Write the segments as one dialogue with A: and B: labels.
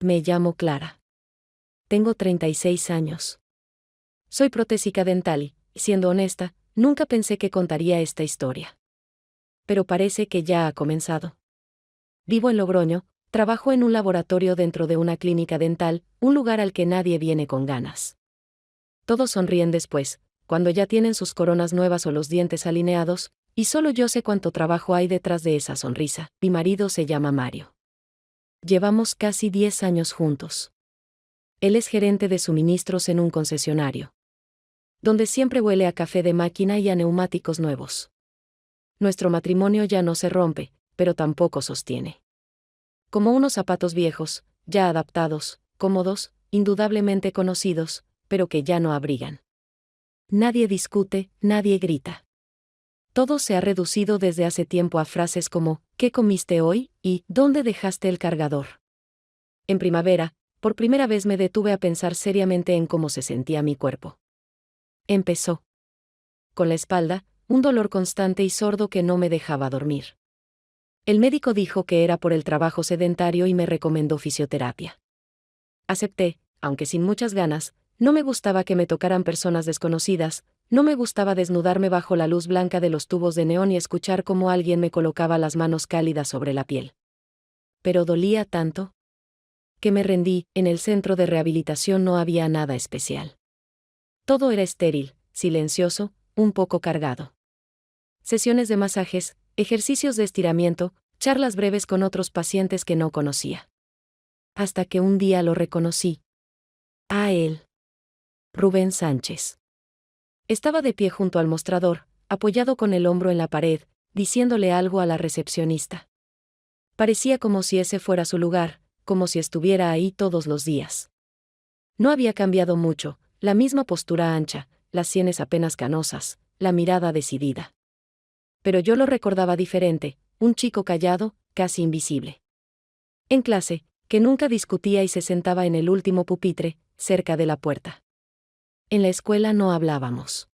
A: Me llamo Clara. Tengo 36 años. Soy protésica dental y, siendo honesta, nunca pensé que contaría esta historia. Pero parece que ya ha comenzado. Vivo en Logroño, trabajo en un laboratorio dentro de una clínica dental, un lugar al que nadie viene con ganas. Todos sonríen después, cuando ya tienen sus coronas nuevas o los dientes alineados, y solo yo sé cuánto trabajo hay detrás de esa sonrisa. Mi marido se llama Mario. Llevamos casi 10 años juntos. Él es gerente de suministros en un concesionario, donde siempre huele a café de máquina y a neumáticos nuevos. Nuestro matrimonio ya no se rompe, pero tampoco sostiene. Como unos zapatos viejos, ya adaptados, cómodos, indudablemente conocidos, pero que ya no abrigan. Nadie discute, nadie grita. Todo se ha reducido desde hace tiempo a frases como, ¿qué comiste hoy? Y, ¿dónde dejaste el cargador? En primavera, por primera vez me detuve a pensar seriamente en cómo se sentía mi cuerpo. Empezó con la espalda, un dolor constante y sordo que no me dejaba dormir. El médico dijo que era por el trabajo sedentario y me recomendó fisioterapia. Acepté, aunque sin muchas ganas. No me gustaba que me tocaran personas desconocidas, no me gustaba desnudarme bajo la luz blanca de los tubos de neón y escuchar cómo alguien me colocaba las manos cálidas sobre la piel. Pero dolía tanto que me rendí. En el centro de rehabilitación no había nada especial. Todo era estéril, silencioso, un poco cargado. Sesiones de masajes, ejercicios de estiramiento, charlas breves con otros pacientes que no conocía. Hasta que un día lo reconocí. A él. Rubén Sánchez. Estaba de pie junto al mostrador, apoyado con el hombro en la pared, diciéndole algo a la recepcionista. Parecía como si ese fuera su lugar, como si estuviera ahí todos los días. No había cambiado mucho, la misma postura ancha, las sienes apenas canosas, la mirada decidida. Pero yo lo recordaba diferente, un chico callado, casi invisible. En clase, que nunca discutía y se sentaba en el último pupitre, cerca de la puerta. En la escuela no hablábamos.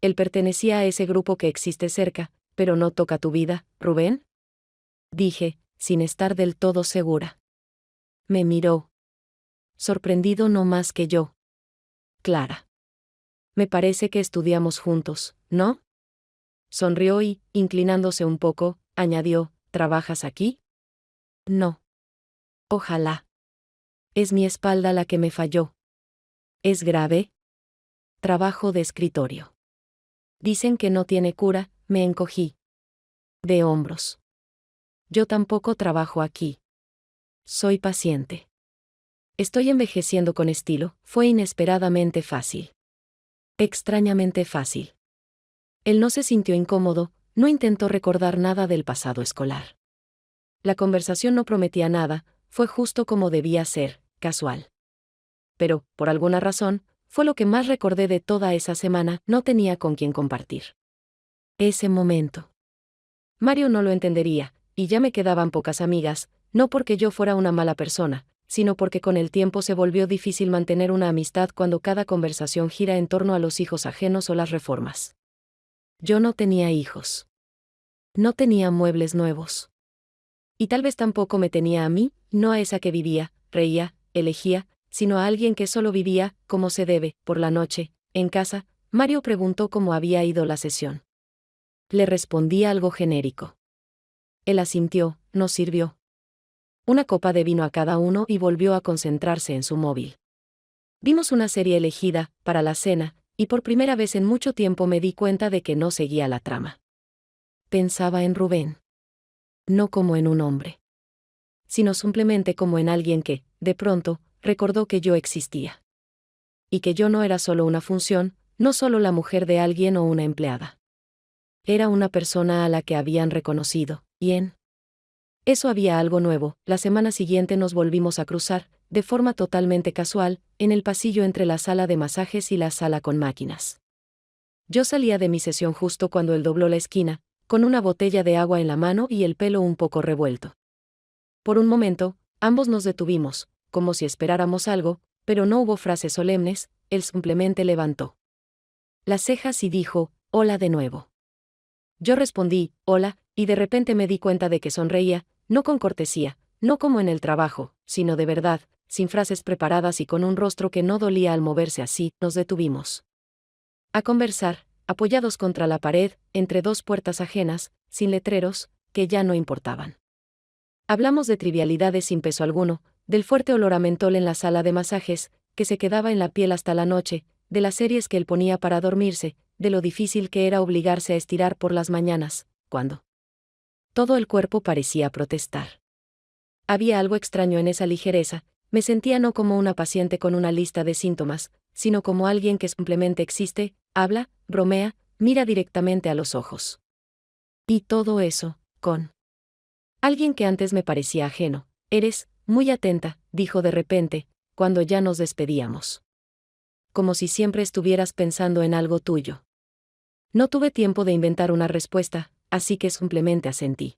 A: Él pertenecía a ese grupo que existe cerca, pero no toca tu vida, ¿Rubén? Dije, sin estar del todo segura. Me miró. Sorprendido no más que yo. Clara. Me parece que estudiamos juntos, ¿no? Sonrió y, inclinándose un poco, añadió, ¿trabajas aquí? No. Ojalá. Es mi espalda la que me falló. ¿Es grave? Trabajo de escritorio. Dicen que no tiene cura, me encogí de hombros. Yo tampoco trabajo aquí. Soy paciente. Estoy envejeciendo con estilo. Fue inesperadamente fácil. Extrañamente fácil. Él no se sintió incómodo, no intentó recordar nada del pasado escolar. La conversación no prometía nada, fue justo como debía ser, casual. Pero, por alguna razón, fue lo que más recordé de toda esa semana. No tenía con quién compartir ese momento. Mario no lo entendería, y ya me quedaban pocas amigas, no porque yo fuera una mala persona, sino porque con el tiempo se volvió difícil mantener una amistad cuando cada conversación gira en torno a los hijos ajenos o las reformas. Yo no tenía hijos. No tenía muebles nuevos. Y tal vez tampoco me tenía a mí, no a esa que vivía, reía, elegía, sino a alguien que solo vivía, como se debe, por la noche, en casa. Mario preguntó cómo había ido la sesión. Le respondí algo genérico. Él asintió, nos sirvió una copa de vino a cada uno y volvió a concentrarse en su móvil. Vimos una serie elegida, para la cena, y por primera vez en mucho tiempo me di cuenta de que no seguía la trama. Pensaba en Rubén. No como en un hombre, sino simplemente como en alguien que, de pronto, recordó que yo existía. Y que yo no era solo una función, no solo la mujer de alguien o una empleada. Era una persona a la que habían reconocido, y en eso había algo nuevo. La semana siguiente nos volvimos a cruzar, de forma totalmente casual, en el pasillo entre la sala de masajes y la sala con máquinas. Yo salía de mi sesión justo cuando él dobló la esquina, con una botella de agua en la mano y el pelo un poco revuelto. Por un momento, ambos nos detuvimos, como si esperáramos algo, pero no hubo frases solemnes. Él simplemente levantó las cejas y dijo, «Hola de nuevo». Yo respondí, «Hola», y de repente me di cuenta de que sonreía, no con cortesía, no como en el trabajo, sino de verdad, sin frases preparadas y con un rostro que no dolía al moverse así. Nos detuvimos a conversar, apoyados contra la pared, entre dos puertas ajenas, sin letreros, que ya no importaban. Hablamos de trivialidades sin peso alguno, del fuerte olor a mentol en la sala de masajes, que se quedaba en la piel hasta la noche, de las series que él ponía para dormirse, de lo difícil que era obligarse a estirar por las mañanas, cuando todo el cuerpo parecía protestar. Había algo extraño en esa ligereza, me sentía no como una paciente con una lista de síntomas, sino como alguien que simplemente existe, habla, bromea, mira directamente a los ojos. Y todo eso, con alguien que antes me parecía ajeno. Eres muy atenta, dijo de repente, cuando ya nos despedíamos. Como si siempre estuvieras pensando en algo tuyo. No tuve tiempo de inventar una respuesta, así que simplemente asentí.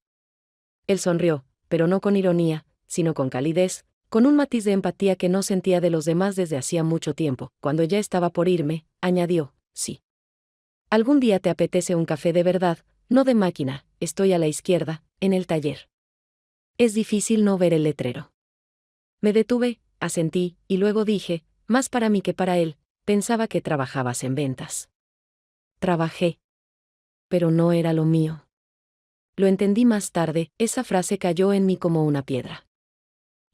A: Él sonrió, pero no con ironía, sino con calidez, con un matiz de empatía que no sentía de los demás desde hacía mucho tiempo. Cuando ya estaba por irme, añadió, sí. Algún día te apetece un café de verdad, no de máquina, estoy a la izquierda, en el taller. Es difícil no ver el letrero. Me detuve, asentí, y luego dije, más para mí que para él, pensaba que trabajabas en ventas. Trabajé. Pero no era lo mío. Lo entendí más tarde, esa frase cayó en mí como una piedra.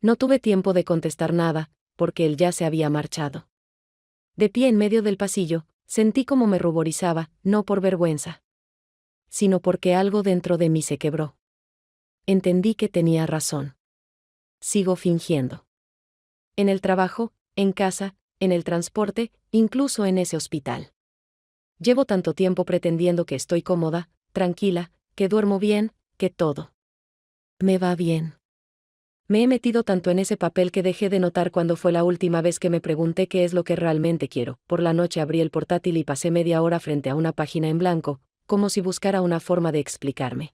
A: No tuve tiempo de contestar nada, porque él ya se había marchado. De pie en medio del pasillo, sentí como me ruborizaba, no por vergüenza, sino porque algo dentro de mí se quebró. Entendí que tenía razón. Sigo fingiendo. En el trabajo, en casa, en el transporte, incluso en ese hospital. Llevo tanto tiempo pretendiendo que estoy cómoda, tranquila, que duermo bien, que todo me va bien. Me he metido tanto en ese papel que dejé de notar cuando fue la última vez que me pregunté qué es lo que realmente quiero. Por la noche abrí el portátil y pasé media hora frente a una página en blanco, como si buscara una forma de explicarme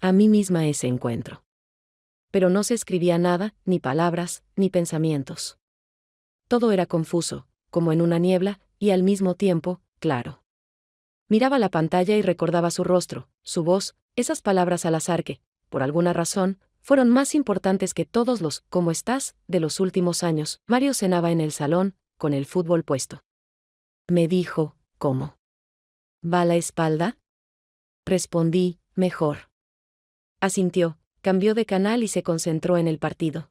A: a mí misma ese encuentro. Pero no se escribía nada, ni palabras, ni pensamientos. Todo era confuso, como en una niebla, y al mismo tiempo, claro. Miraba la pantalla y recordaba su rostro, su voz, esas palabras al azar que, por alguna razón, fueron más importantes que todos los «¿cómo estás?» de los últimos años. Mario cenaba en el salón, con el fútbol puesto. Me dijo, ¿cómo va la espalda? Respondí, mejor. Asintió, cambió de canal y se concentró en el partido.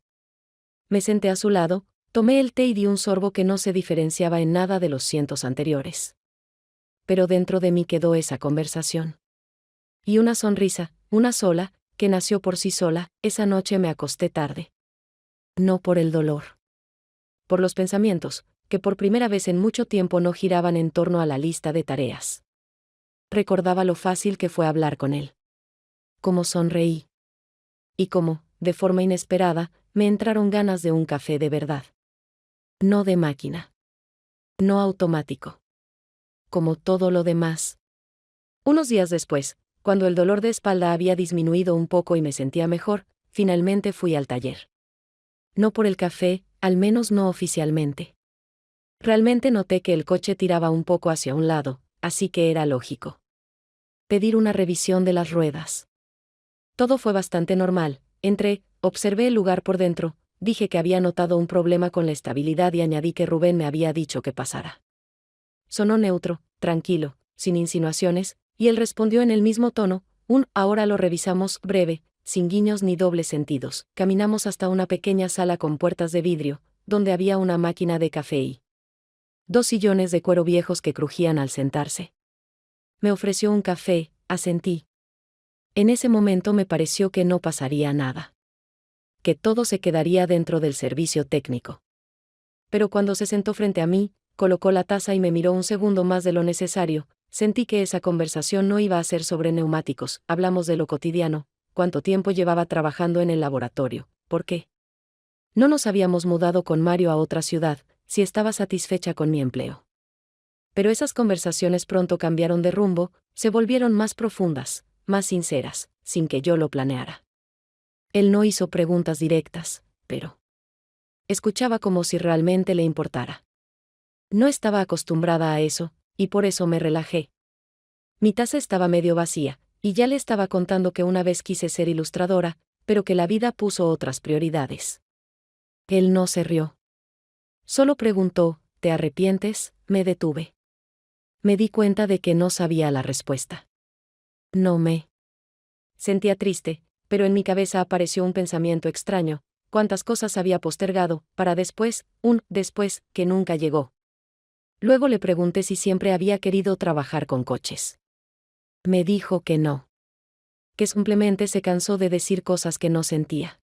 A: Me senté a su lado, tomé el té y di un sorbo que no se diferenciaba en nada de los cientos anteriores. Pero dentro de mí quedó esa conversación. Y una sonrisa, una sola, que nació por sí sola. Esa noche me acosté tarde. No por el dolor. Por los pensamientos, que por primera vez en mucho tiempo no giraban en torno a la lista de tareas. Recordaba lo fácil que fue hablar con él. Cómo sonreí. Y cómo, de forma inesperada, me entraron ganas de un café de verdad. No de máquina. No automático. Como todo lo demás. Unos días después, cuando el dolor de espalda había disminuido un poco y me sentía mejor, finalmente fui al taller. No por el café, al menos no oficialmente. Realmente noté que el coche tiraba un poco hacia un lado, así que era lógico pedir una revisión de las ruedas. Todo fue bastante normal. Entré, observé el lugar por dentro, dije que había notado un problema con la estabilidad y añadí que Rubén me había dicho que pasara. Sonó neutro, tranquilo, sin insinuaciones, y él respondió en el mismo tono, ahora lo revisamos, breve, sin guiños ni dobles sentidos. Caminamos hasta una pequeña sala con puertas de vidrio, donde había una máquina de café y dos sillones de cuero viejos que crujían al sentarse. Me ofreció un café, asentí. En ese momento me pareció que no pasaría nada. Que todo se quedaría dentro del servicio técnico. Pero cuando se sentó frente a mí, colocó la taza y me miró un segundo más de lo necesario, sentí que esa conversación no iba a ser sobre neumáticos. Hablamos de lo cotidiano, cuánto tiempo llevaba trabajando en el laboratorio, por qué no nos habíamos mudado con Mario a otra ciudad, si estaba satisfecha con mi empleo. Pero esas conversaciones pronto cambiaron de rumbo, se volvieron más profundas, más sinceras, sin que yo lo planeara. Él no hizo preguntas directas, pero escuchaba como si realmente le importara. No estaba acostumbrada a eso, y por eso me relajé. Mi taza estaba medio vacía, y ya le estaba contando que una vez quise ser ilustradora, pero que la vida puso otras prioridades. Él no se rió. Solo preguntó, ¿te arrepientes? Me detuve. Me di cuenta de que no sabía la respuesta. No me sentía triste, pero en mi cabeza apareció un pensamiento extraño, cuántas cosas había postergado, para después, un después, que nunca llegó. Luego le pregunté si siempre había querido trabajar con coches. Me dijo que no. Que simplemente se cansó de decir cosas que no sentía.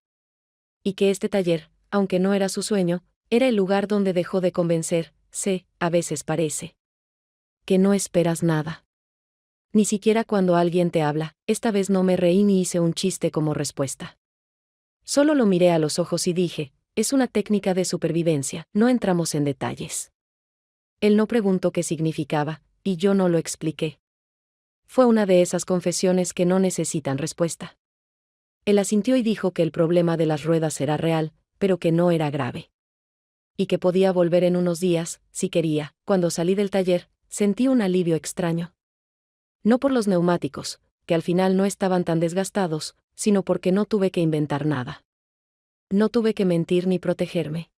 A: Y que este taller, aunque no era su sueño, era el lugar donde dejó de convencer, a veces parece. Que no esperas nada. Ni siquiera cuando alguien te habla, esta vez no me reí ni hice un chiste como respuesta. Solo lo miré a los ojos y dije, es una técnica de supervivencia, no entramos en detalles. Él no preguntó qué significaba, y yo no lo expliqué. Fue una de esas confesiones que no necesitan respuesta. Él asintió y dijo que el problema de las ruedas era real, pero que no era grave. Y que podía volver en unos días, si quería. Cuando salí del taller, sentí un alivio extraño. No por los neumáticos, que al final no estaban tan desgastados, sino porque no tuve que inventar nada. No tuve que mentir ni protegerme.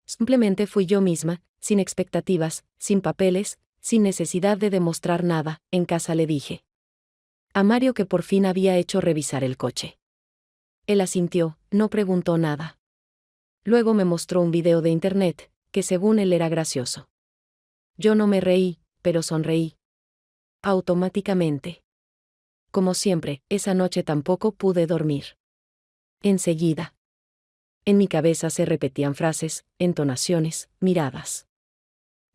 A: Simplemente fui yo misma, sin expectativas, sin papeles, sin necesidad de demostrar nada. En casa le dije a Mario que por fin había hecho revisar el coche. Él asintió, no preguntó nada. Luego me mostró un video de internet, que según él era gracioso. Yo no me reí, pero sonreí. Automáticamente. Como siempre, esa noche tampoco pude dormir. Enseguida. En mi cabeza se repetían frases, entonaciones, miradas.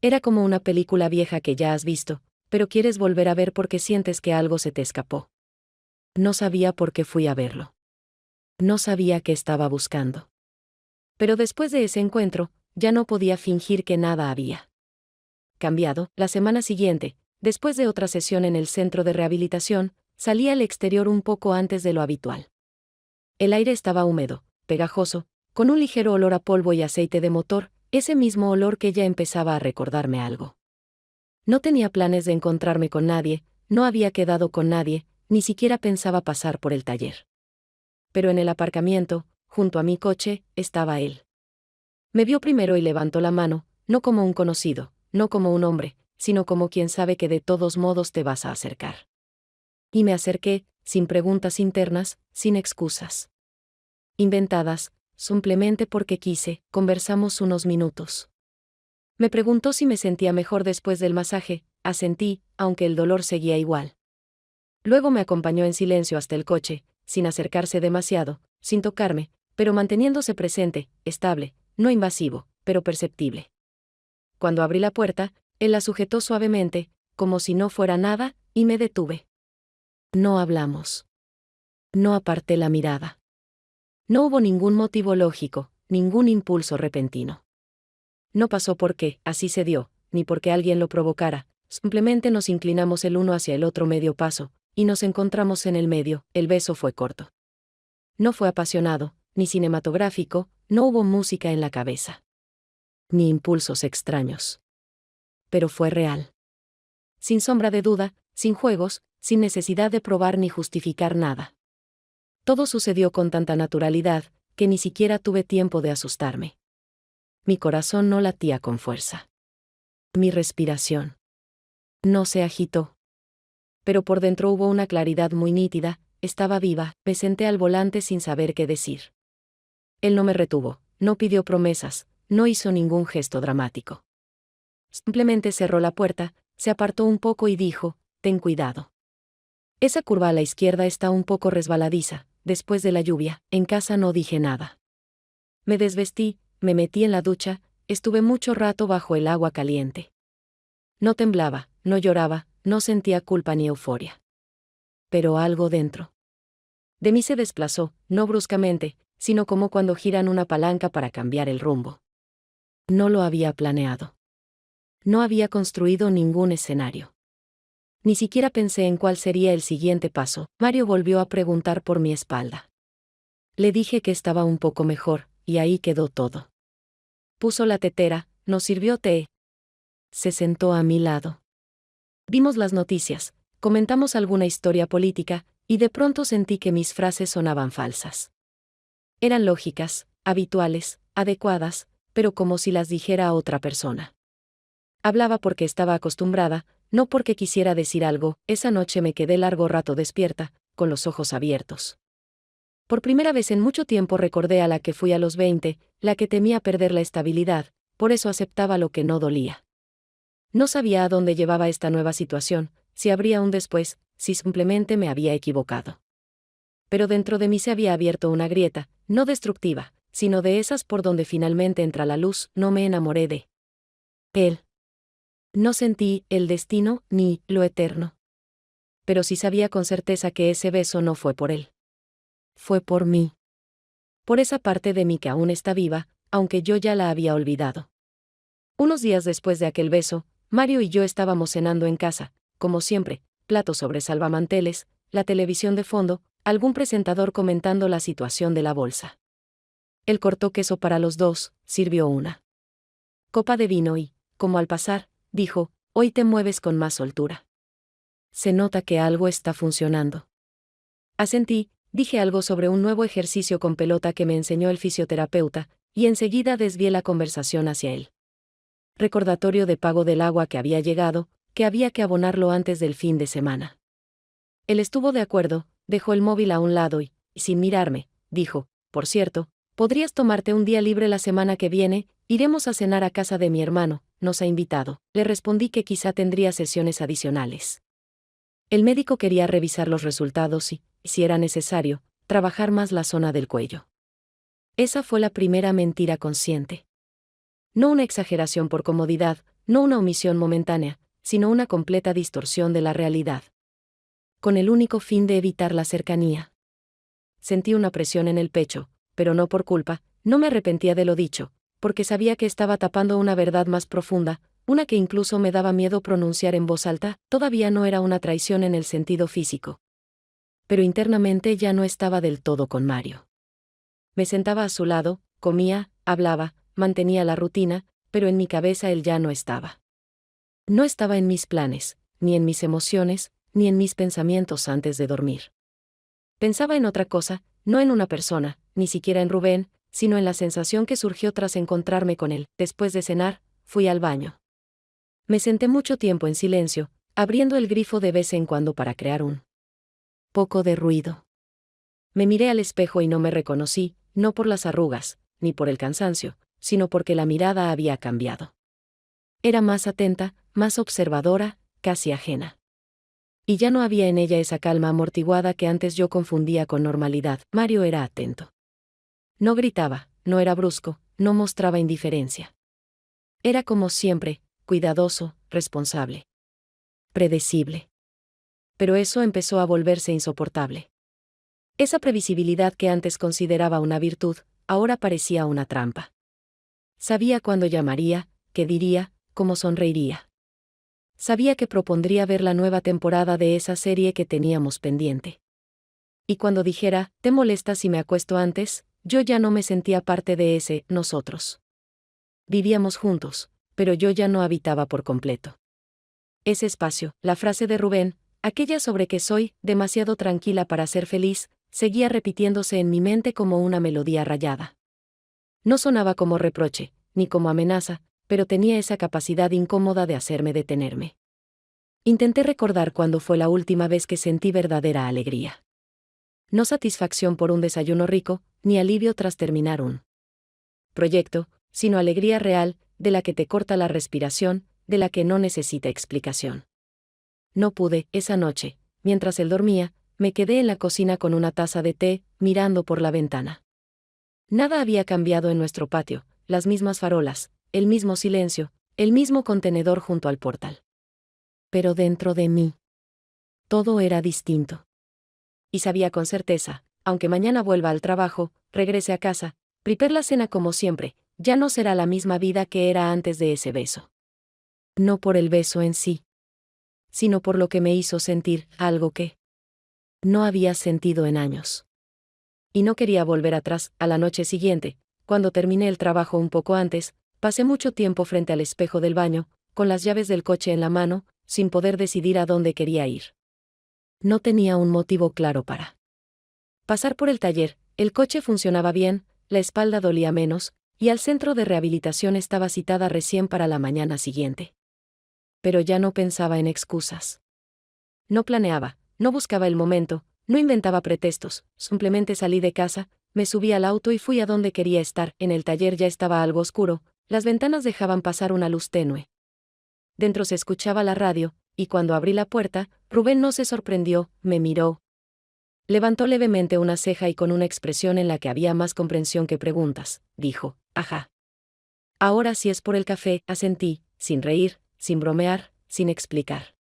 A: Era como una película vieja que ya has visto, pero quieres volver a ver porque sientes que algo se te escapó. No sabía por qué fui a verlo. No sabía qué estaba buscando. Pero después de ese encuentro, ya no podía fingir que nada había cambiado. La semana siguiente, después de otra sesión en el centro de rehabilitación, salí al exterior un poco antes de lo habitual. El aire estaba húmedo, pegajoso, con un ligero olor a polvo y aceite de motor, ese mismo olor que ya empezaba a recordarme algo. No tenía planes de encontrarme con nadie, no había quedado con nadie, ni siquiera pensaba pasar por el taller. Pero en el aparcamiento, junto a mi coche, estaba él. Me vio primero y levantó la mano, no como un conocido, no como un hombre, sino como quien sabe que de todos modos te vas a acercar. Y me acerqué, sin preguntas internas, sin excusas inventadas, simplemente porque quise. Conversamos unos minutos. Me preguntó si me sentía mejor después del masaje, asentí, aunque el dolor seguía igual. Luego me acompañó en silencio hasta el coche, sin acercarse demasiado, sin tocarme, pero manteniéndose presente, estable, no invasivo, pero perceptible. Cuando abrí la puerta, él la sujetó suavemente, como si no fuera nada, y me detuve. No hablamos. No aparté la mirada. No hubo ningún motivo lógico, ningún impulso repentino. No pasó porque, así se dio, ni porque alguien lo provocara, simplemente nos inclinamos el uno hacia el otro medio paso, y nos encontramos en el medio. El beso fue corto. No fue apasionado, ni cinematográfico, no hubo música en la cabeza. Ni impulsos extraños. Pero fue real. Sin sombra de duda, sin juegos, sin necesidad de probar ni justificar nada. Todo sucedió con tanta naturalidad, que ni siquiera tuve tiempo de asustarme. Mi corazón no latía con fuerza. Mi respiración no se agitó. Pero por dentro hubo una claridad muy nítida, estaba viva. Me senté al volante sin saber qué decir. Él no me retuvo, no pidió promesas, no hizo ningún gesto dramático. Simplemente cerró la puerta, se apartó un poco y dijo, ten cuidado. Esa curva a la izquierda está un poco resbaladiza. Después de la lluvia, en casa no dije nada. Me desvestí, me metí en la ducha, estuve mucho rato bajo el agua caliente. No temblaba, no lloraba, no sentía culpa ni euforia. Pero algo dentro de mí se desplazó, no bruscamente, sino como cuando giran una palanca para cambiar el rumbo. No lo había planeado. No había construido ningún escenario. Ni siquiera pensé en cuál sería el siguiente paso. Mario volvió a preguntar por mi espalda. Le dije que estaba un poco mejor, y ahí quedó todo. Puso la tetera, nos sirvió té. Se sentó a mi lado. Vimos las noticias, comentamos alguna historia política, y de pronto sentí que mis frases sonaban falsas. Eran lógicas, habituales, adecuadas, pero como si las dijera a otra persona. Hablaba porque estaba acostumbrada, no porque quisiera decir algo. Esa noche me quedé largo rato despierta, con los ojos abiertos. Por primera vez en mucho tiempo recordé a la que fui a los 20, la que temía perder la estabilidad, por eso aceptaba lo que no dolía. No sabía a dónde llevaba esta nueva situación, si habría un después, si simplemente me había equivocado. Pero dentro de mí se había abierto una grieta, no destructiva, sino de esas por donde finalmente entra la luz. No me enamoré de él. No sentí el destino ni lo eterno. Pero sí sabía con certeza que ese beso no fue por él. Fue por mí. Por esa parte de mí que aún está viva, aunque yo ya la había olvidado. Unos días después de aquel beso, Mario y yo estábamos cenando en casa, como siempre, platos sobre salvamanteles, la televisión de fondo, algún presentador comentando la situación de la bolsa. Él cortó queso para los dos, sirvió una copa de vino y, como al pasar, dijo: «Hoy te mueves con más soltura. Se nota que algo está funcionando». Asentí, dije algo sobre un nuevo ejercicio con pelota que me enseñó el fisioterapeuta, y enseguida desvié la conversación hacia él. Recordatorio de pago del agua que había llegado, que había que abonarlo antes del fin de semana. Él estuvo de acuerdo, dejó el móvil a un lado y, sin mirarme, dijo: «Por cierto, podrías tomarte un día libre la semana que viene, iremos a cenar a casa de mi hermano, nos ha invitado». Le respondí que quizá tendría sesiones adicionales. El médico quería revisar los resultados y, si era necesario, trabajar más la zona del cuello. Esa fue la primera mentira consciente. No una exageración por comodidad, no una omisión momentánea, sino una completa distorsión de la realidad. Con el único fin de evitar la cercanía. Sentí una presión en el pecho, pero no por culpa, no me arrepentía de lo dicho, porque sabía que estaba tapando una verdad más profunda, una que incluso me daba miedo pronunciar en voz alta. Todavía no era una traición en el sentido físico. Pero internamente ya no estaba del todo con Mario. Me sentaba a su lado, comía, hablaba, mantenía la rutina, pero en mi cabeza él ya no estaba. No estaba en mis planes, ni en mis emociones, ni en mis pensamientos antes de dormir. Pensaba en otra cosa, no en una persona, ni siquiera en Rubén, sino en la sensación que surgió tras encontrarme con él. Después de cenar, fui al baño. Me senté mucho tiempo en silencio, abriendo el grifo de vez en cuando para crear un poco de ruido. Me miré al espejo y no me reconocí, no por las arrugas, ni por el cansancio, sino porque la mirada había cambiado. Era más atenta, más observadora, casi ajena. Y ya no había en ella esa calma amortiguada que antes yo confundía con normalidad. Mario era atento. No gritaba, no era brusco, no mostraba indiferencia. Era como siempre, cuidadoso, responsable. Predecible. Pero eso empezó a volverse insoportable. Esa previsibilidad que antes consideraba una virtud, ahora parecía una trampa. Sabía cuándo llamaría, qué diría, cómo sonreiría. Sabía que propondría ver la nueva temporada de esa serie que teníamos pendiente. Y cuando dijera: «¿Te molesta si me acuesto antes?», yo ya no me sentía parte de ese nosotros. Vivíamos juntos, pero yo ya no habitaba por completo ese espacio. La frase de Rubén, aquella sobre que soy demasiado tranquila para ser feliz, seguía repitiéndose en mi mente como una melodía rayada. No sonaba como reproche, ni como amenaza, pero tenía esa capacidad incómoda de hacerme detenerme. Intenté recordar cuándo fue la última vez que sentí verdadera alegría. No satisfacción por un desayuno rico, ni alivio tras terminar un proyecto, sino alegría real, de la que te corta la respiración, de la que no necesita explicación. No pude. Esa noche, mientras él dormía, me quedé en la cocina con una taza de té, mirando por la ventana. Nada había cambiado en nuestro patio, las mismas farolas, el mismo silencio, el mismo contenedor junto al portal. Pero dentro de mí, todo era distinto. Y sabía con certeza, aunque mañana vuelva al trabajo, regrese a casa, prepare la cena como siempre, ya no será la misma vida que era antes de ese beso. No por el beso en sí, sino por lo que me hizo sentir, algo que no había sentido en años. Y no quería volver atrás. A la noche siguiente, cuando terminé el trabajo un poco antes, pasé mucho tiempo frente al espejo del baño, con las llaves del coche en la mano, sin poder decidir a dónde quería ir. No tenía un motivo claro para pasar por el taller, el coche funcionaba bien, la espalda dolía menos, y al centro de rehabilitación estaba citada recién para la mañana siguiente. Pero ya no pensaba en excusas. No planeaba, no buscaba el momento, no inventaba pretextos, simplemente salí de casa, me subí al auto y fui a donde quería estar. En el taller ya estaba algo oscuro, las ventanas dejaban pasar una luz tenue. Dentro se escuchaba la radio, y cuando abrí la puerta, Rubén no se sorprendió, me miró. Levantó levemente una ceja y con una expresión en la que había más comprensión que preguntas, dijo, ajá. Ahora sí es por el café, asentí, sin reír, sin bromear, sin explicar.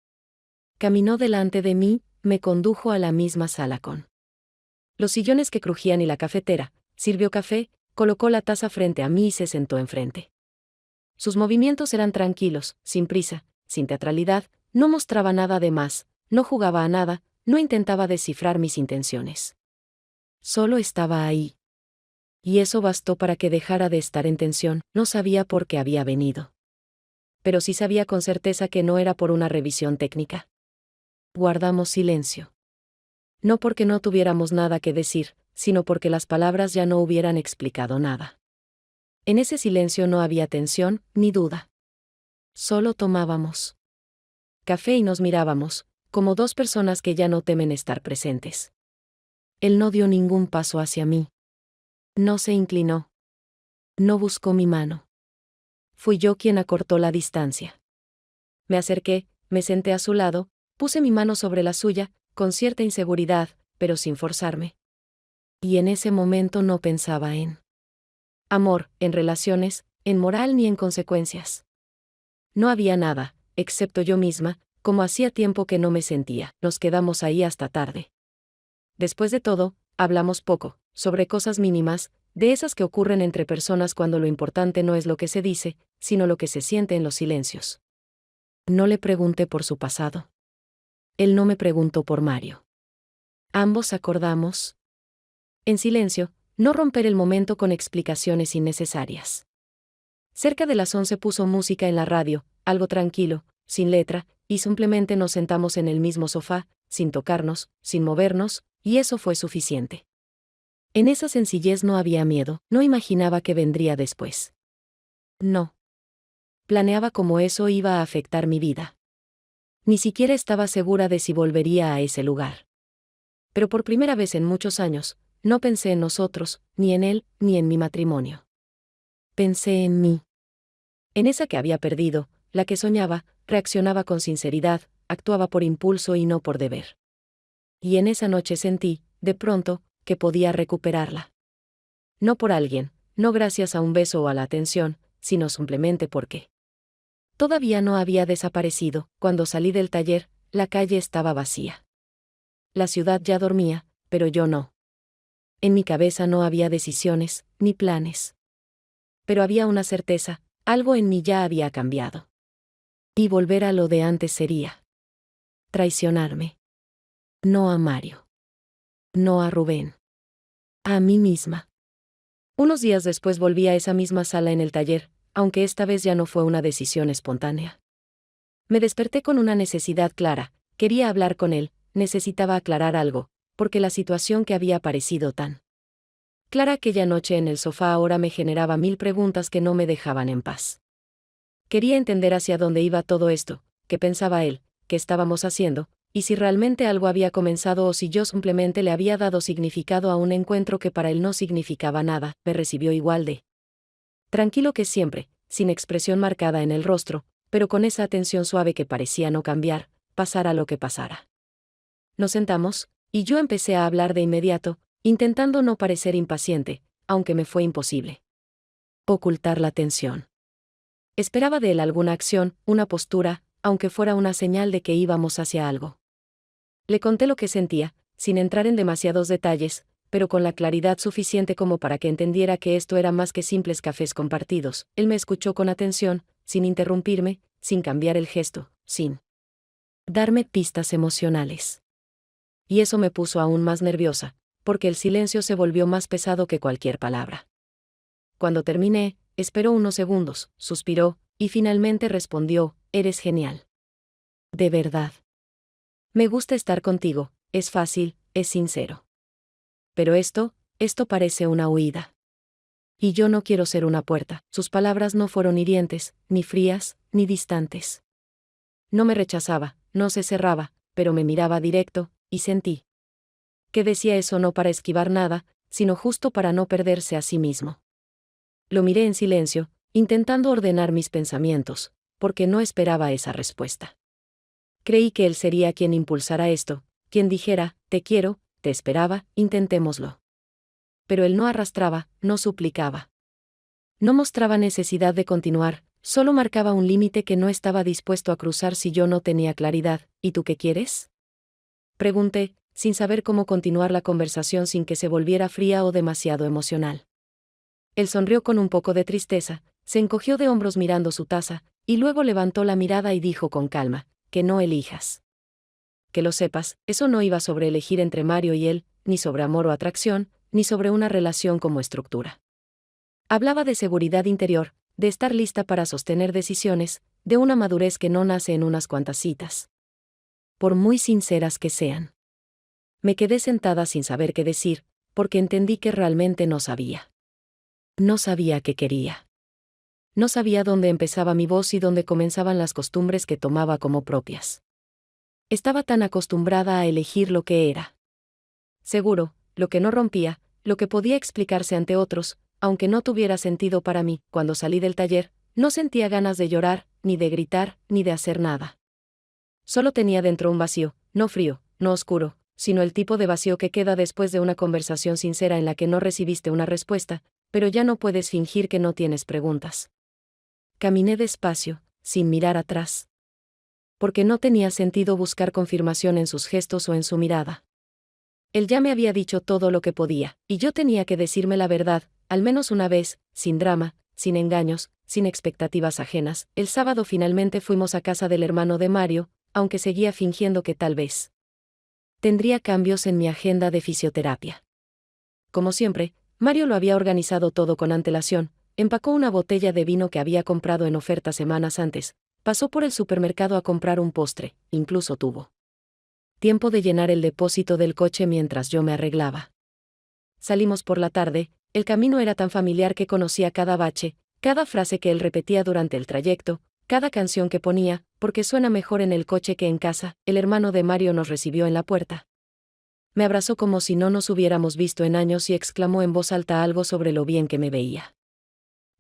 A: Caminó delante de mí, me condujo a la misma sala con los sillones que crujían y la cafetera, sirvió café, colocó la taza frente a mí y se sentó enfrente. Sus movimientos eran tranquilos, sin prisa, sin teatralidad, no mostraba nada de más, no jugaba a nada, no intentaba descifrar mis intenciones. Solo estaba ahí. Y eso bastó para que dejara de estar en tensión, no sabía por qué había venido. Pero sí sabía con certeza que no era por una revisión técnica. Guardamos silencio. No porque no tuviéramos nada que decir, sino porque las palabras ya no hubieran explicado nada. En ese silencio no había tensión, ni duda. Solo tomábamos café y nos mirábamos, como dos personas que ya no temen estar presentes. Él no dio ningún paso hacia mí. No se inclinó. No buscó mi mano. Fui yo quien acortó la distancia. Me acerqué, me senté a su lado, puse mi mano sobre la suya, con cierta inseguridad, pero sin forzarme. Y en ese momento no pensaba en amor, en relaciones, en moral ni en consecuencias. No había nada, excepto yo misma, como hacía tiempo que no me sentía. Nos quedamos ahí hasta tarde. Después de todo, hablamos poco, sobre cosas mínimas, de esas que ocurren entre personas cuando lo importante no es lo que se dice, sino lo que se siente en los silencios. No le pregunté por su pasado. Él no me preguntó por Mario. Ambos acordamos, en silencio, no romper el momento con explicaciones innecesarias. Cerca de las 11 puso música en la radio, algo tranquilo, sin letra, y simplemente nos sentamos en el mismo sofá, sin tocarnos, sin movernos, y eso fue suficiente. En esa sencillez no había miedo, no imaginaba qué vendría después. No. Planeaba cómo eso iba a afectar mi vida. Ni siquiera estaba segura de si volvería a ese lugar. Pero por primera vez en muchos años, no pensé en nosotros, ni en él, ni en mi matrimonio. Pensé en mí. En esa que había perdido, la que soñaba, reaccionaba con sinceridad, actuaba por impulso y no por deber. Y en esa noche sentí, de pronto, que podía recuperarla. No por alguien, no gracias a un beso o a la atención, sino simplemente porque todavía no había desaparecido. Cuando salí del taller, la calle estaba vacía. La ciudad ya dormía, pero yo no. En mi cabeza no había decisiones, ni planes. Pero había una certeza, algo en mí ya había cambiado. Y volver a lo de antes sería traicionarme. No a Mario. No a Rubén. A mí misma. Unos días después volví a esa misma sala en el taller, aunque esta vez ya no fue una decisión espontánea. Me desperté con una necesidad clara, quería hablar con él, necesitaba aclarar algo, porque la situación que había parecido tan clara aquella noche en el sofá ahora me generaba 1000 preguntas que no me dejaban en paz. Quería entender hacia dónde iba todo esto, qué pensaba él, qué estábamos haciendo, y si realmente algo había comenzado o si yo simplemente le había dado significado a un encuentro que para él no significaba nada. Me recibió igual de tranquilo que siempre, sin expresión marcada en el rostro, pero con esa atención suave que parecía no cambiar, pasara lo que pasara. Nos sentamos, y yo empecé a hablar de inmediato, intentando no parecer impaciente, aunque me fue imposible ocultar la tensión. Esperaba de él alguna acción, una postura, aunque fuera una señal de que íbamos hacia algo. Le conté lo que sentía, sin entrar en demasiados detalles, pero con la claridad suficiente como para que entendiera que esto era más que simples cafés compartidos. Él me escuchó con atención, sin interrumpirme, sin cambiar el gesto, sin darme pistas emocionales. Y eso me puso aún más nerviosa, porque el silencio se volvió más pesado que cualquier palabra. Cuando terminé, esperó unos segundos, suspiró, y finalmente respondió, «Eres genial». «¿De verdad?». Me gusta estar contigo, es fácil, es sincero. Pero esto parece una huida. Y yo no quiero ser una puerta. Sus palabras no fueron hirientes, ni frías, ni distantes. No me rechazaba, no se cerraba, pero me miraba directo, y sentí que decía eso no para esquivar nada, sino justo para no perderse a sí mismo. Lo miré en silencio, intentando ordenar mis pensamientos, porque no esperaba esa respuesta. Creí que él sería quien impulsara esto, quien dijera, te quiero, te esperaba, intentémoslo. Pero él no arrastraba, no suplicaba. No mostraba necesidad de continuar, solo marcaba un límite que no estaba dispuesto a cruzar si yo no tenía claridad. ¿Y tú qué quieres?, pregunté, sin saber cómo continuar la conversación sin que se volviera fría o demasiado emocional. Él sonrió con un poco de tristeza, se encogió de hombros mirando su taza, y luego levantó la mirada y dijo con calma, que no elijas. Que lo sepas, eso no iba sobre elegir entre Mario y él, ni sobre amor o atracción, ni sobre una relación como estructura. Hablaba de seguridad interior, de estar lista para sostener decisiones, de una madurez que no nace en unas cuantas citas. Por muy sinceras que sean. Me quedé sentada sin saber qué decir, porque entendí que realmente no sabía. No sabía qué quería. No sabía dónde empezaba mi voz y dónde comenzaban las costumbres que tomaba como propias. Estaba tan acostumbrada a elegir lo que era. Seguro, lo que no rompía, lo que podía explicarse ante otros, aunque no tuviera sentido para mí. Cuando salí del taller, no sentía ganas de llorar, ni de gritar, ni de hacer nada. Solo tenía dentro un vacío, no frío, no oscuro, sino el tipo de vacío que queda después de una conversación sincera en la que no recibiste una respuesta, pero ya no puedes fingir que no tienes preguntas. Caminé despacio, sin mirar atrás. Porque no tenía sentido buscar confirmación en sus gestos o en su mirada. Él ya me había dicho todo lo que podía, y yo tenía que decirme la verdad, al menos una vez, sin drama, sin engaños, sin expectativas ajenas. El sábado finalmente fuimos a casa del hermano de Mario, aunque seguía fingiendo que tal vez tendría cambios en mi agenda de fisioterapia. Como siempre, Mario lo había organizado todo con antelación, empacó una botella de vino que había comprado en oferta semanas antes, pasó por el supermercado a comprar un postre, incluso tuvo tiempo de llenar el depósito del coche mientras yo me arreglaba. Salimos por la tarde, el camino era tan familiar que conocía cada bache, cada frase que él repetía durante el trayecto, cada canción que ponía, porque suena mejor en el coche que en casa. El hermano de Mario nos recibió en la puerta. Me abrazó como si no nos hubiéramos visto en años y exclamó en voz alta algo sobre lo bien que me veía.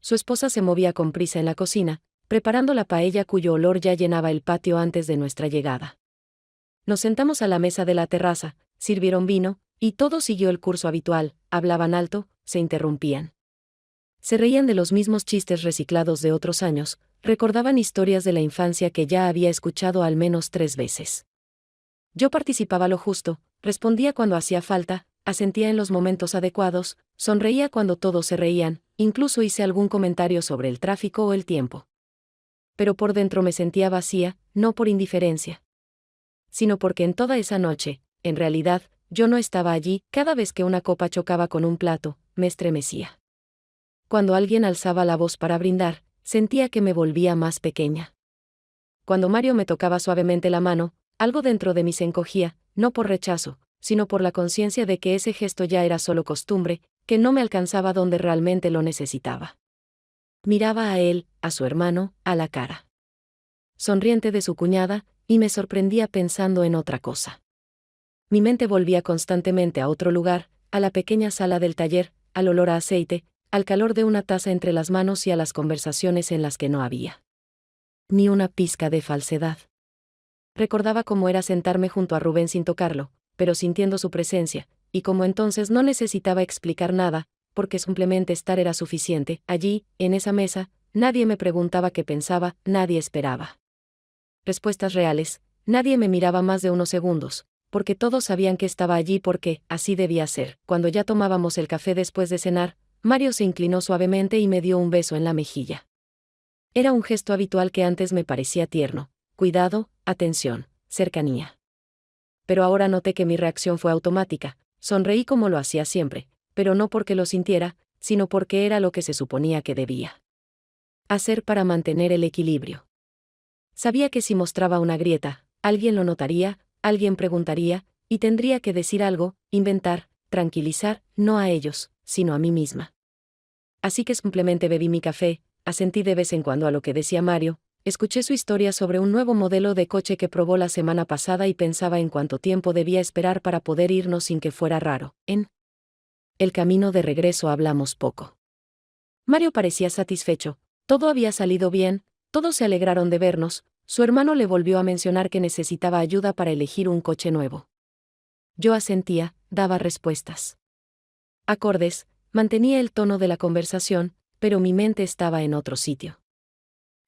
A: Su esposa se movía con prisa en la cocina, preparando la paella cuyo olor ya llenaba el patio antes de nuestra llegada. Nos sentamos a la mesa de la terraza, sirvieron vino, y todo siguió el curso habitual. Hablaban alto, se interrumpían. Se reían de los mismos chistes reciclados de otros años, recordaban historias de la infancia que ya había escuchado al menos 3 veces. Yo participaba lo justo, respondía cuando hacía falta, asentía en los momentos adecuados, sonreía cuando todos se reían, incluso hice algún comentario sobre el tráfico o el tiempo. Pero por dentro me sentía vacía, no por indiferencia, sino porque en toda esa noche, en realidad, yo no estaba allí. Cada vez que una copa chocaba con un plato, me estremecía. Cuando alguien alzaba la voz para brindar, sentía que me volvía más pequeña. Cuando Mario me tocaba suavemente la mano, algo dentro de mí se encogía, no por rechazo, sino por la conciencia de que ese gesto ya era solo costumbre, que no me alcanzaba donde realmente lo necesitaba. Miraba a él, a su hermano, a la cara sonriente de su cuñada, y me sorprendía pensando en otra cosa. Mi mente volvía constantemente a otro lugar, a la pequeña sala del taller, al olor a aceite, al calor de una taza entre las manos y a las conversaciones en las que no había ni una pizca de falsedad. Recordaba cómo era sentarme junto a Rubén sin tocarlo, pero sintiendo su presencia, y cómo entonces no necesitaba explicar nada, porque simplemente estar era suficiente. Allí, en esa mesa, nadie me preguntaba qué pensaba, nadie esperaba respuestas reales, nadie me miraba más de unos segundos, porque todos sabían que estaba allí porque así debía ser. Cuando ya tomábamos el café después de cenar, Mario se inclinó suavemente y me dio un beso en la mejilla. Era un gesto habitual que antes me parecía tierno, cuidado, atención, cercanía. Pero ahora noté que mi reacción fue automática, sonreí como lo hacía siempre, pero no porque lo sintiera, sino porque era lo que se suponía que debía hacer para mantener el equilibrio. Sabía que si mostraba una grieta, alguien lo notaría, alguien preguntaría, y tendría que decir algo, inventar, tranquilizar, no a ellos, sino a mí misma. Así que simplemente bebí mi café, asentí de vez en cuando a lo que decía Mario, escuché su historia sobre un nuevo modelo de coche que probó la semana pasada y pensaba en cuánto tiempo debía esperar para poder irnos sin que fuera raro. En el camino de regreso hablamos poco. Mario parecía satisfecho, todo había salido bien, todos se alegraron de vernos, su hermano le volvió a mencionar que necesitaba ayuda para elegir un coche nuevo. Yo asentía, daba respuestas acordes, mantenía el tono de la conversación, pero mi mente estaba en otro sitio.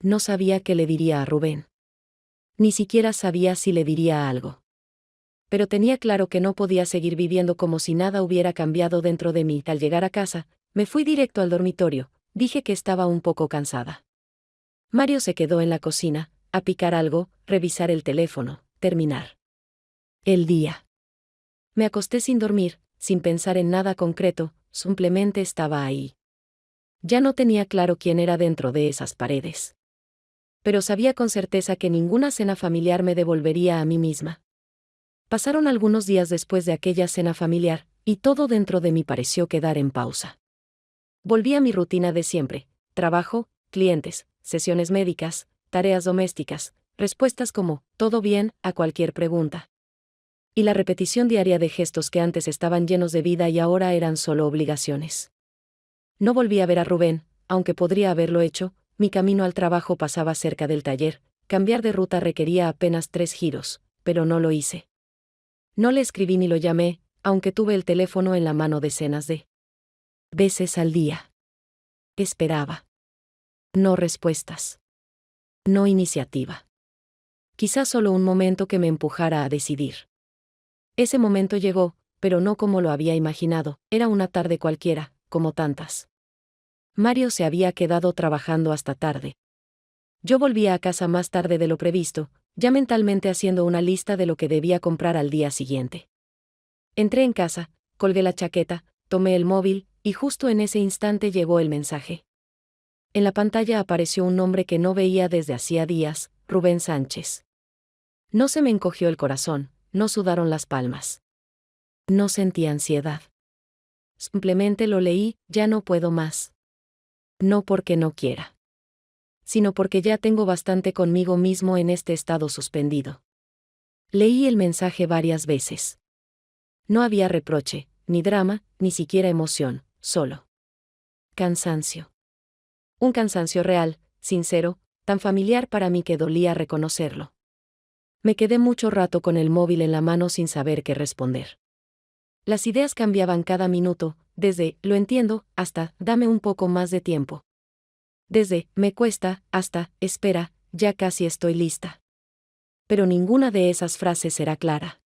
A: No sabía qué le diría a Rubén. Ni siquiera sabía si le diría algo. Pero tenía claro que no podía seguir viviendo como si nada hubiera cambiado dentro de mí. Al llegar a casa, me fui directo al dormitorio, dije que estaba un poco cansada. Mario se quedó en la cocina, a picar algo, revisar el teléfono, terminar el día. Me acosté sin dormir, sin pensar en nada concreto, simplemente estaba ahí. Ya no tenía claro quién era dentro de esas paredes. Pero sabía con certeza que ninguna cena familiar me devolvería a mí misma. Pasaron algunos días después de aquella cena familiar, y todo dentro de mí pareció quedar en pausa. Volví a mi rutina de siempre: trabajo, clientes, sesiones médicas, tareas domésticas, respuestas como «todo bien» a cualquier pregunta. Y la repetición diaria de gestos que antes estaban llenos de vida y ahora eran solo obligaciones. No volví a ver a Rubén, aunque podría haberlo hecho. Mi camino al trabajo pasaba cerca del taller, cambiar de ruta requería apenas 3 giros, pero no lo hice. No le escribí ni lo llamé, aunque tuve el teléfono en la mano decenas de veces al día. Esperaba. No respuestas. No iniciativa. Quizás solo un momento que me empujara a decidir. Ese momento llegó, pero no como lo había imaginado, era una tarde cualquiera, como tantas. Mario se había quedado trabajando hasta tarde. Yo volvía a casa más tarde de lo previsto, ya mentalmente haciendo una lista de lo que debía comprar al día siguiente. Entré en casa, colgué la chaqueta, tomé el móvil, y justo en ese instante llegó el mensaje. En la pantalla apareció un nombre que no veía desde hacía días: Rubén Sánchez. No se me encogió el corazón, no sudaron las palmas. No sentí ansiedad. Simplemente lo leí: ya no puedo más. No porque no quiera, sino porque ya tengo bastante conmigo mismo en este estado suspendido. Leí el mensaje varias veces. No había reproche, ni drama, ni siquiera emoción, solo cansancio. Un cansancio real, sincero, tan familiar para mí que dolía reconocerlo. Me quedé mucho rato con el móvil en la mano sin saber qué responder. Las ideas cambiaban cada minuto, desde «lo entiendo» hasta «dame un poco más de tiempo». Desde «me cuesta» hasta «espera, ya casi estoy lista». Pero ninguna de esas frases era clara.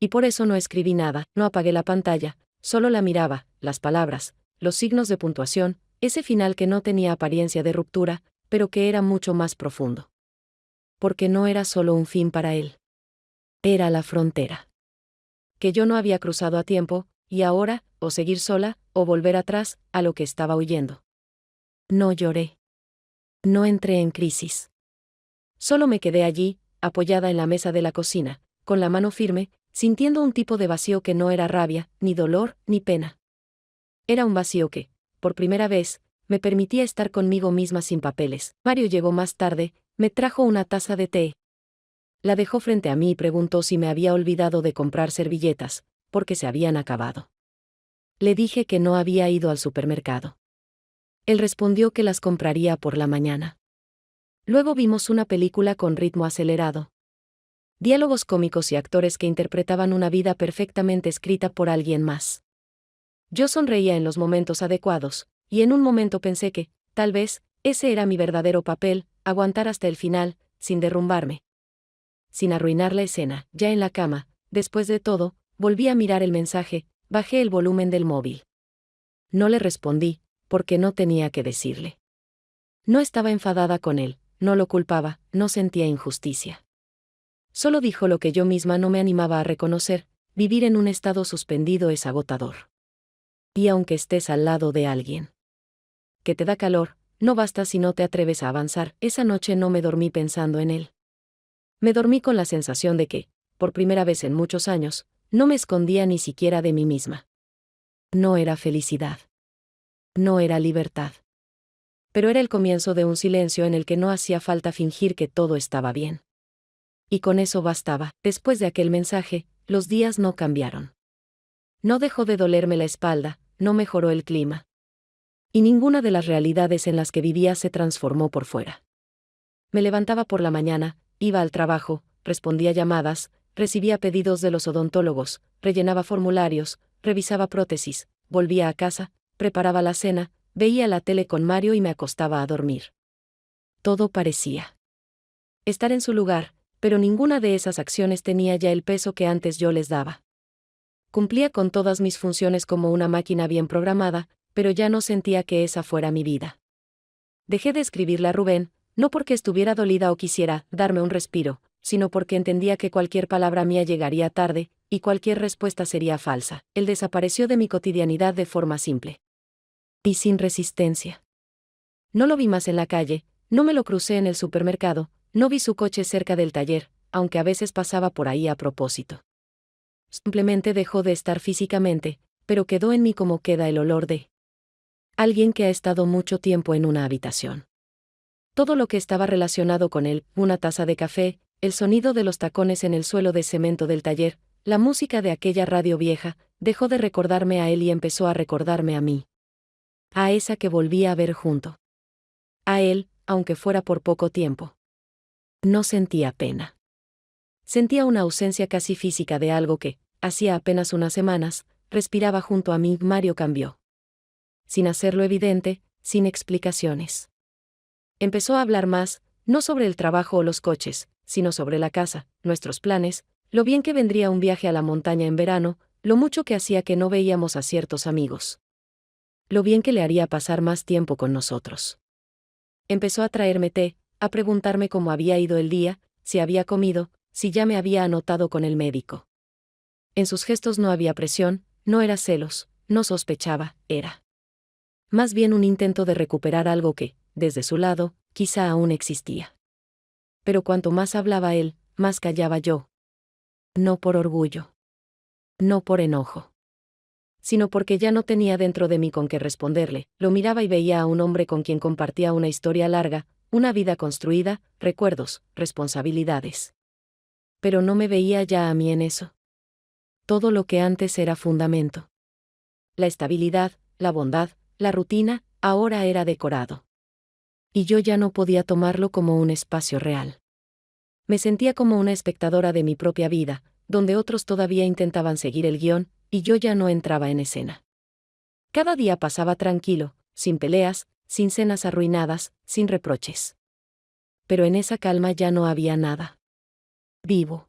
A: Y por eso no escribí nada, no apagué la pantalla, solo la miraba, las palabras, los signos de puntuación, ese final que no tenía apariencia de ruptura, pero que era mucho más profundo. Porque no era solo un fin para él. Era la frontera. Que yo no había cruzado a tiempo, y ahora, o seguir sola, o volver atrás, a lo que estaba huyendo. No lloré. No entré en crisis. Solo me quedé allí, apoyada en la mesa de la cocina, con la mano firme, sintiendo un tipo de vacío que no era rabia, ni dolor, ni pena. Era un vacío que, por primera vez, me permitía estar conmigo misma sin papeles. Mario llegó más tarde, me trajo una taza de té. La dejó frente a mí y preguntó si me había olvidado de comprar servilletas, porque se habían acabado. Le dije que no había ido al supermercado. Él respondió que las compraría por la mañana. Luego vimos una película con ritmo acelerado. Diálogos cómicos y actores que interpretaban una vida perfectamente escrita por alguien más. Yo sonreía en los momentos adecuados, y en un momento pensé que, tal vez, ese era mi verdadero papel: aguantar hasta el final, sin derrumbarme. Sin arruinar la escena. Ya en la cama, después de todo, volví a mirar el mensaje, bajé el volumen del móvil. No le respondí, porque no tenía que decirle. No estaba enfadada con él, no lo culpaba, no sentía injusticia. Solo dijo lo que yo misma no me animaba a reconocer: vivir en un estado suspendido es agotador. Y aunque estés al lado de alguien que te da calor, no basta si no te atreves a avanzar. Esa noche no me dormí pensando en él. Me dormí con la sensación de que, por primera vez en muchos años, no me escondía ni siquiera de mí misma. No era felicidad. No era libertad. Pero era el comienzo de un silencio en el que no hacía falta fingir que todo estaba bien. Y con eso bastaba. Después de aquel mensaje, los días no cambiaron. No dejó de dolerme la espalda, no mejoró el clima. Y ninguna de las realidades en las que vivía se transformó por fuera. Me levantaba por la mañana, iba al trabajo, respondía llamadas, recibía pedidos de los odontólogos, rellenaba formularios, revisaba prótesis, volvía a casa, preparaba la cena, veía la tele con Mario y me acostaba a dormir. Todo parecía estar en su lugar, pero ninguna de esas acciones tenía ya el peso que antes yo les daba. Cumplía con todas mis funciones como una máquina bien programada, pero ya no sentía que esa fuera mi vida. Dejé de escribirle a Rubén, no porque estuviera dolida o quisiera darme un respiro, sino porque entendía que cualquier palabra mía llegaría tarde, y cualquier respuesta sería falsa. Él desapareció de mi cotidianidad de forma simple. Y sin resistencia. No lo vi más en la calle, no me lo crucé en el supermercado, no vi su coche cerca del taller, aunque a veces pasaba por ahí a propósito. Simplemente dejó de estar físicamente, pero quedó en mí como queda el olor de alguien que ha estado mucho tiempo en una habitación. Todo lo que estaba relacionado con él, una taza de café, el sonido de los tacones en el suelo de cemento del taller, la música de aquella radio vieja, dejó de recordarme a él y empezó a recordarme a mí. A esa que volvía a ver junto a él, aunque fuera por poco tiempo. No sentía pena. Sentía una ausencia casi física de algo que, hacía apenas unas semanas, respiraba junto a mí. Mario cambió. Sin hacerlo evidente, sin explicaciones. Empezó a hablar más, no sobre el trabajo o los coches, sino sobre la casa, nuestros planes, lo bien que vendría un viaje a la montaña en verano, lo mucho que hacía que no veíamos a ciertos amigos. Lo bien que le haría pasar más tiempo con nosotros. Empezó a traerme té, a preguntarme cómo había ido el día, si había comido, si ya me había anotado con el médico. En sus gestos no había presión, no era celos, no sospechaba, era más bien un intento de recuperar algo que, desde su lado, quizá aún existía. Pero cuanto más hablaba él, más callaba yo. No por orgullo. No por enojo. Sino porque ya no tenía dentro de mí con qué responderle. Lo miraba y veía a un hombre con quien compartía una historia larga, una vida construida, recuerdos, responsabilidades. Pero no me veía ya a mí en eso. Todo lo que antes era fundamento. La estabilidad, la bondad, la rutina, ahora era decorado. Y yo ya no podía tomarlo como un espacio real. Me sentía como una espectadora de mi propia vida, donde otros todavía intentaban seguir el guión, y yo ya no entraba en escena. Cada día pasaba tranquilo, sin peleas, sin cenas arruinadas, sin reproches. Pero en esa calma ya no había nada vivo.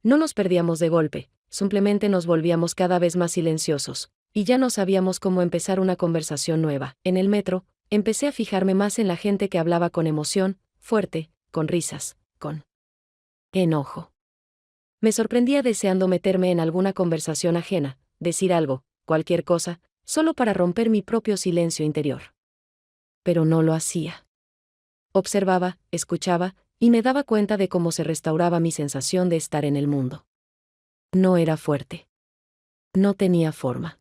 A: No nos perdíamos de golpe, simplemente nos volvíamos cada vez más silenciosos, y ya no sabíamos cómo empezar una conversación nueva. En el metro, empecé a fijarme más en la gente que hablaba con emoción, fuerte, con risas, con enojo. Me sorprendía deseando meterme en alguna conversación ajena, decir algo, cualquier cosa, solo para romper mi propio silencio interior. Pero no lo hacía. Observaba, escuchaba, y me daba cuenta de cómo se restauraba mi sensación de estar en el mundo. No era fuerte. No tenía forma.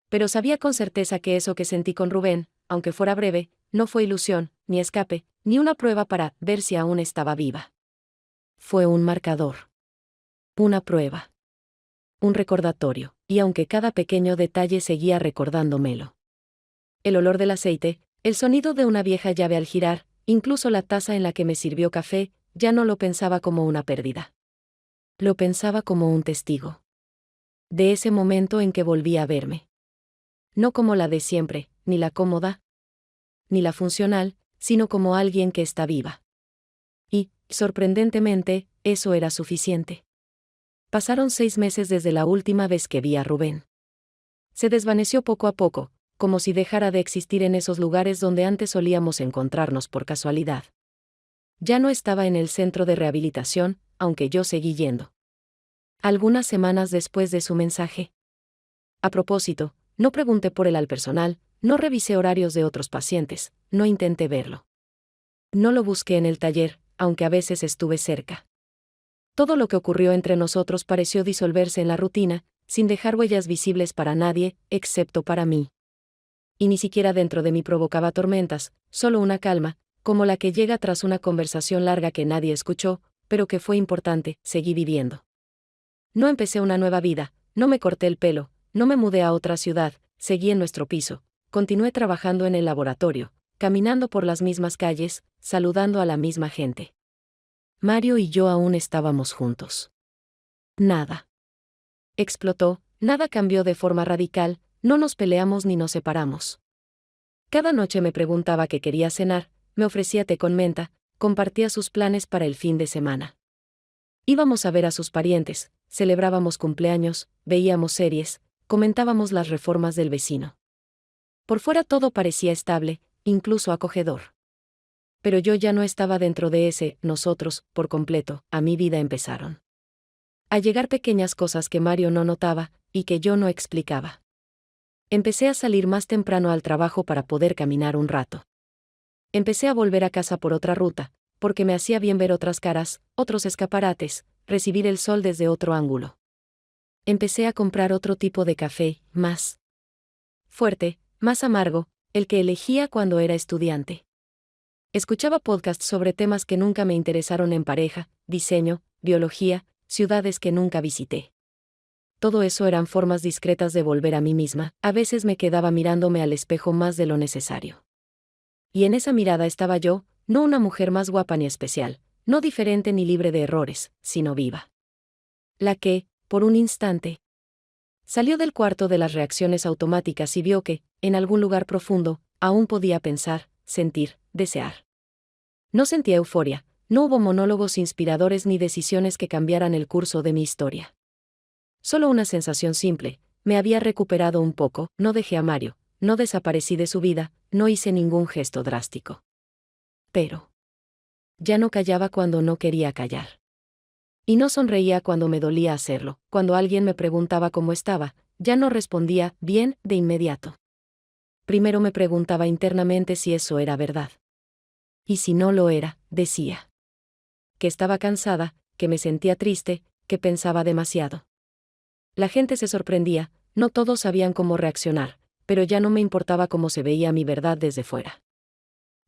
A: Pero sabía con certeza que eso que sentí con Rubén, aunque fuera breve, no fue ilusión, ni escape, ni una prueba para ver si aún estaba viva. Fue un marcador. Una prueba. Un recordatorio, y aunque cada pequeño detalle seguía recordándomelo. El olor del aceite, el sonido de una vieja llave al girar, incluso la taza en la que me sirvió café, ya no lo pensaba como una pérdida. Lo pensaba como un testigo. De ese momento en que volví a verme. No como la de siempre, ni la cómoda, ni la funcional, sino como alguien que está viva. Y, sorprendentemente, eso era suficiente. Pasaron 6 meses desde la última vez que vi a Rubén. Se desvaneció poco a poco, como si dejara de existir en esos lugares donde antes solíamos encontrarnos por casualidad. Ya no estaba en el centro de rehabilitación, aunque yo seguí yendo. Algunas semanas después de su mensaje. A propósito, no pregunté por él al personal, no revisé horarios de otros pacientes, no intenté verlo. No lo busqué en el taller, aunque a veces estuve cerca. Todo lo que ocurrió entre nosotros pareció disolverse en la rutina, sin dejar huellas visibles para nadie, excepto para mí. Y ni siquiera dentro de mí provocaba tormentas, solo una calma, como la que llega tras una conversación larga que nadie escuchó, pero que fue importante. Seguí viviendo. No empecé una nueva vida, no me corté el pelo, no me mudé a otra ciudad, seguí en nuestro piso, continué trabajando en el laboratorio, caminando por las mismas calles, saludando a la misma gente. Mario y yo aún estábamos juntos. Nada explotó, nada cambió de forma radical, no nos peleamos ni nos separamos. Cada noche me preguntaba qué quería cenar, me ofrecía té con menta, compartía sus planes para el fin de semana. Íbamos a ver a sus parientes, celebrábamos cumpleaños, veíamos series, comentábamos las reformas del vecino. Por fuera todo parecía estable, incluso acogedor. Pero yo ya no estaba dentro de ese nosotros, por completo. A mi vida empezaron a llegar pequeñas cosas que Mario no notaba, y que yo no explicaba. Empecé a salir más temprano al trabajo para poder caminar un rato. Empecé a volver a casa por otra ruta, porque me hacía bien ver otras caras, otros escaparates, recibir el sol desde otro ángulo. Empecé a comprar otro tipo de café, más fuerte, más amargo, el que elegía cuando era estudiante. Escuchaba podcasts sobre temas que nunca me interesaron en pareja, diseño, biología, ciudades que nunca visité. Todo eso eran formas discretas de volver a mí misma. A veces me quedaba mirándome al espejo más de lo necesario. Y en esa mirada estaba yo, no una mujer más guapa ni especial, no diferente ni libre de errores, sino viva. La que, por un instante, salió del cuarto de las reacciones automáticas y vio que, en algún lugar profundo, aún podía pensar, sentir, desear. No sentía euforia, no hubo monólogos inspiradores ni decisiones que cambiaran el curso de mi historia. Solo una sensación simple: me había recuperado un poco, no dejé a Mario, no desaparecí de su vida, no hice ningún gesto drástico. Pero ya no callaba cuando no quería callar. Y no sonreía cuando me dolía hacerlo. Cuando alguien me preguntaba cómo estaba, ya no respondía bien de inmediato. Primero me preguntaba internamente si eso era verdad. Y si no lo era, decía que estaba cansada, que me sentía triste, que pensaba demasiado. La gente se sorprendía, no todos sabían cómo reaccionar, pero ya no me importaba cómo se veía mi verdad desde fuera.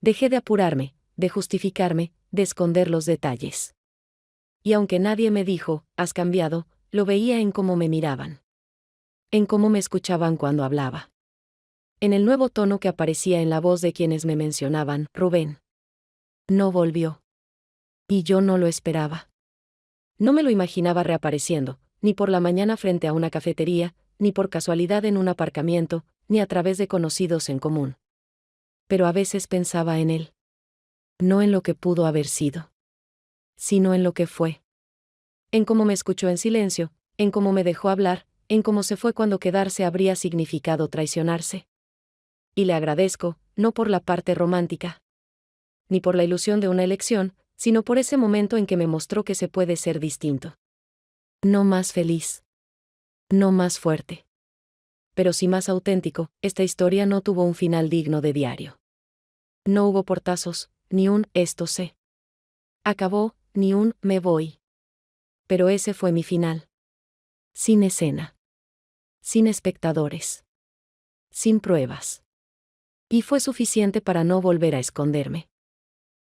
A: Dejé de apurarme, de justificarme, de esconder los detalles. Y aunque nadie me dijo, has cambiado, lo veía en cómo me miraban. En cómo me escuchaban cuando hablaba. En el nuevo tono que aparecía en la voz de quienes me mencionaban. Rubén no volvió. Y yo no lo esperaba. No me lo imaginaba reapareciendo, ni por la mañana frente a una cafetería, ni por casualidad en un aparcamiento, ni a través de conocidos en común. Pero a veces pensaba en él. No en lo que pudo haber sido, sino en lo que fue. En cómo me escuchó en silencio, en cómo me dejó hablar, en cómo se fue cuando quedarse habría significado traicionarse. Y le agradezco, no por la parte romántica, ni por la ilusión de una elección, sino por ese momento en que me mostró que se puede ser distinto. No más feliz. No más fuerte. Pero sí más auténtico. Esta historia no tuvo un final digno de diario. No hubo portazos, ni un esto sé. Acabó, ni un me voy. Pero ese fue mi final. Sin escena. Sin espectadores. Sin pruebas. Y fue suficiente para no volver a esconderme.